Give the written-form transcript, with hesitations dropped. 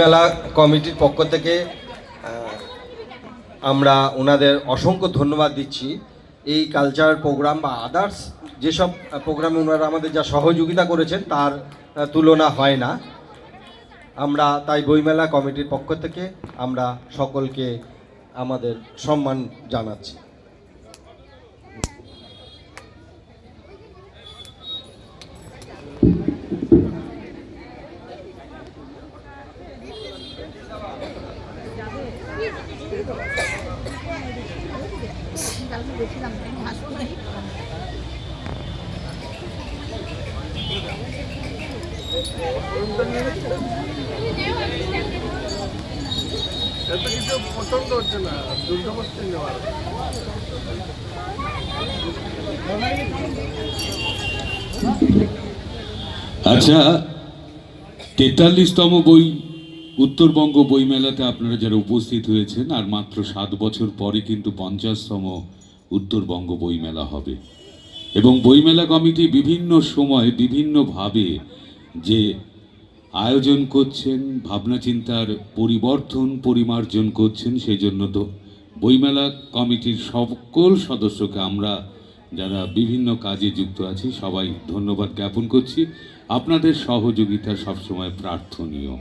মেলা কমিটির পক্ষ থেকে আমরা ওনাদের অসংখ্য ধন্যবাদ দিচ্ছি। এই কালচার প্রোগ্রাম বা আদার্স যেসব প্রোগ্রামে ওনারা আমাদের যা সহযোগিতা করেছেন তার তুলনা হয় না। আমরা তাই বইমেলা কমিটির পক্ষ থেকে আমরা সকলকে আমাদের সম্মান জানাচ্ছি। আচ্ছা, 43তম উত্তরবঙ্গ বইমেলাতে আপনারা যারা উপস্থিত হয়েছেন, আর মাত্র 7 বছর পরে কিন্তু 50তম উত্তরবঙ্গ বইমেলা হবে। এবং বইমেলা কমিটি বিভিন্ন সময় বিভিন্নভাবে যে আয়োজন করছেন, ভাবনা চিন্তার পরিমার্জন করছেন, সেই জন্য তো বইমেলা কমিটির সকল সদস্যকে আমরা যারা বিভিন্ন কাজে যুক্ত আছি সবাই ধন্যবাদ জ্ঞাপন করছি। আপনাদের সহযোগিতা সবসময় প্রার্থনীয়।